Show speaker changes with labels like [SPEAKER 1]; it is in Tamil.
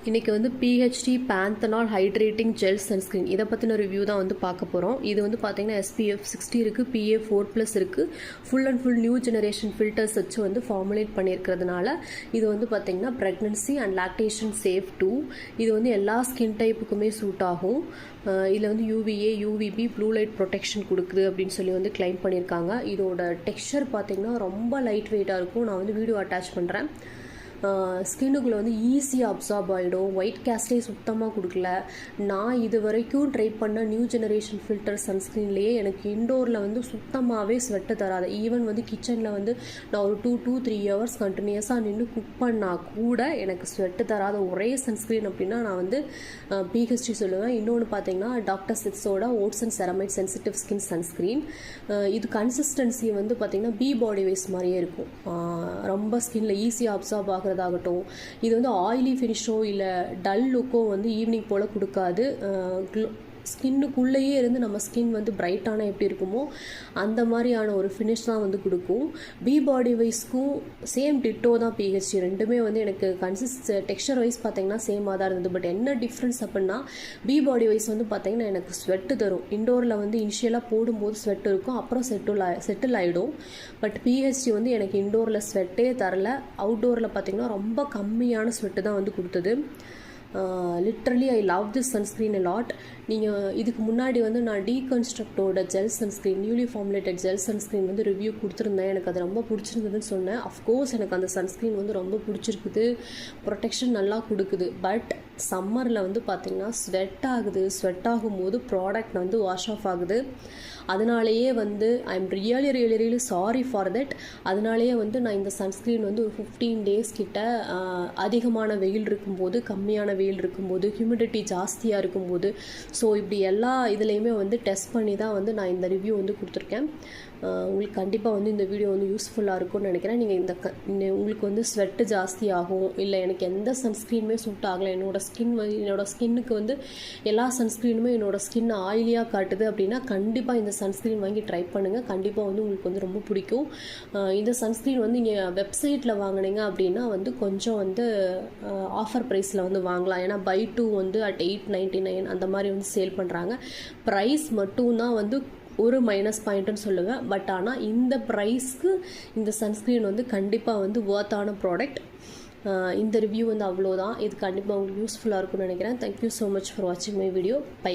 [SPEAKER 1] இன்றைக்கி வந்து பிஹெச்டி பேந்தனால் ஹைட்ரேட்டிங் ஜெல் சன்ஸ்க்ரீன் இதை பற்றின ரிவ்யூ தான் வந்து பார்க்க போகிறோம். இது வந்து பார்த்திங்கன்னா SPF 60 இருக்குது, PA4+ இருக்குது. Full and full new generation filters வச்சு வந்து ஃபார்முலேட் பண்ணியிருக்கிறதுனால இது வந்து பார்த்திங்கன்னா pregnancy and lactation safe too. இது வந்து எல்லா ஸ்கின் டைப்புக்குமே சூட் ஆகும். இதில் வந்து UVA, UVB blue light protection கொடுக்குது அப்படின்னு சொல்லி வந்து கிளைம் பண்ணியிருக்காங்க. இதோட டெக்ஸ்சர் பார்த்திங்கன்னா ரொம்ப லைட் வெயிட்டாக இருக்கும். நான் வந்து வீடியோ அட்டாச் பண்ணுறேன். ஸ்கின்னுக்குள்ளே வந்து ஈஸியாக அப்சார்ப் ஆகிடும். ஒயிட் கேஸ்டே சுத்தமாக கொடுக்கல. நான் இது வரைக்கும் ட்ரை பண்ண நியூ ஜெனரேஷன் ஃபில்டர் சன்ஸ்க்ரீன்லேயே எனக்கு இண்டோரில் வந்து சுத்தமாகவே ஸ்வெட்டு தராது. ஈவன் வந்து கிச்சனில் வந்து நான் ஒரு 2 to 3 hours கண்டினியூஸாக நின்று குக் பண்ணால் கூட எனக்கு ஸ்வெட்டு தராத ஒரே சன்ஸ்க்ரீன் அப்படின்னா நான் வந்து பிஹெச்டி சொல்லுவேன். இன்னொன்று பார்த்தீங்கன்னா டாக்டர் சிக்ஸோட oats and ceramide sensitive skin sunscreen. இது கன்சிஸ்டன்சி வந்து பார்த்திங்கன்னா பி பாடி வேஸ் மாதிரியே இருக்கும். ரொம்ப ஸ்கின்ல ஈஸியாக அப்சார்ப் ஆகிறதாகட்டும். இது வந்து ஆயிலி ஃபினிஷோ இல்லை டல் லுக்கோ வந்து ஈவினிங் போல் கொடுக்காது. ஸ்கின்னுக்குள்ளேயே இருந்து நம்ம ஸ்கின் வந்து பிரைட்டான எப்படி இருக்குமோ அந்த மாதிரியான ஒரு ஃபினிஷ் தான் வந்து கொடுக்கும். பி பாடி வைஸ்க்கும் சேம் டிட்டோ தான் பிஹெச்டி. ரெண்டுமே வந்து எனக்கு டெக்ஸ்சர் வைஸ் பார்த்தீங்கன்னா சேமாக தான் இருந்தது. பட் என்ன டிஃப்ரென்ஸ் அப்படின்னா பி பாடி வைஸ் வந்து பார்த்தீங்கன்னா எனக்கு ஸ்வெட்டு தரும். இண்டோரில் வந்து இனிஷியலாக போடும்போது ஸ்வெட் இருக்கும், அப்புறம் செட்டில் ஆகிடும். பட் பிஹெச்டி வந்து எனக்கு இண்டோரில் ஸ்வெட்டே தரல. அவுட்டோரில் பார்த்தீங்கன்னா ரொம்ப கம்மியான ஸ்வெட்டு தான் வந்து கொடுத்தது. Literally I love this sunscreen a lot. நீங்கள் இதுக்கு முன்னாடி வந்து நான் டீகன்ஸ்ட்ரக்டோட gel sunscreen, newly formulated gel sunscreen வந்து ரிவ்யூ கொடுத்துருந்தேன். எனக்கு அது ரொம்ப பிடிச்சிருந்ததுன்னு சொன்னேன். அஃப்கோர்ஸ் எனக்கு அந்த சன்ஸ்க்ரீன் வந்து ரொம்ப பிடிச்சிருக்குது. ப்ரொடெக்ஷன் நல்லா கொடுக்குது. பட் சம்மரில் வந்து பார்த்திங்கன்னா ஸ்வெட் ஆகும்போது ப்ராடக்ட் வந்து வாஷ் ஆஃப் ஆகுது. அதனாலேயே வந்து I am really sorry for that. அதனாலேயே வந்து நான் இந்த சன்ஸ்க்ரீன் வந்து ஒரு 15 days கிட்ட அதிகமான வெயில் இருக்கும்போது, கம்மியான வெயில் இருக்கும்போது, ஹியூமிடிட்டி ஜாஸ்தியாக இருக்கும்போது, ஸோ இப்படி எல்லா இதுலேயுமே வந்து டெஸ்ட் பண்ணி தான் வந்து நான் இந்த ரிவ்யூ வந்து கொடுத்துருக்கேன். உங்களுக்கு கண்டிப்பாக வந்து இந்த வீடியோ வந்து யூஸ்ஃபுல்லாக இருக்கும்னு நினைக்கிறேன். நீங்கள் உங்களுக்கு வந்து ஸ்வெட்டு ஜாஸ்தி ஆகும், இல்லை எனக்கு எந்த சன்ஸ்க்ரீனுமே சூட் ஆகலை, என்னோட ஸ்கின்னுக்கு வந்து எல்லா சன்ஸ்க்ரீனுமே என்னோடய ஸ்கின் ஆயிலியாக காட்டுது அப்படின்னா கண்டிப்பாக இந்த சன்ஸ்க்ரீன் வாங்கி ட்ரை பண்ணுங்கள். கண்டிப்பாக வந்து உங்களுக்கு வந்து ரொம்ப பிடிக்கும். இந்த சன்ஸ்க்ரீன் வந்து நீங்கள் வெப்சைட்டில் வாங்கினீங்க அப்படின்னா வந்து கொஞ்சம் வந்து ஆஃபர் ப்ரைஸில் வந்து வாங்கலாம். ஏன்னா பை 2 வந்து at 899 அந்த மாதிரி வந்து சேல் பண்ணுறாங்க. ப்ரைஸ் மட்டும்தான் வந்து ஒரு மைனஸ் பாயிண்ட்டுன்னு சொல்லுவேன். பட் ஆனால் இந்த ப்ரைஸ்க்கு இந்த சன்ஸ்க்ரீன் வந்து கண்டிப்பாக வந்து வர்த்தான ப்ராடக்ட். இந்த ரிவ்யூ வந்து அவ்வளோதான். இது கண்டிப்பாக உங்களுக்கு யூஸ்ஃபுல்லாக இருக்கும்னு நினைக்கிறேன். தேங்க்யூ ஸோ மச் ஃபார் வாட்சிங் மை வீடியோ. பை.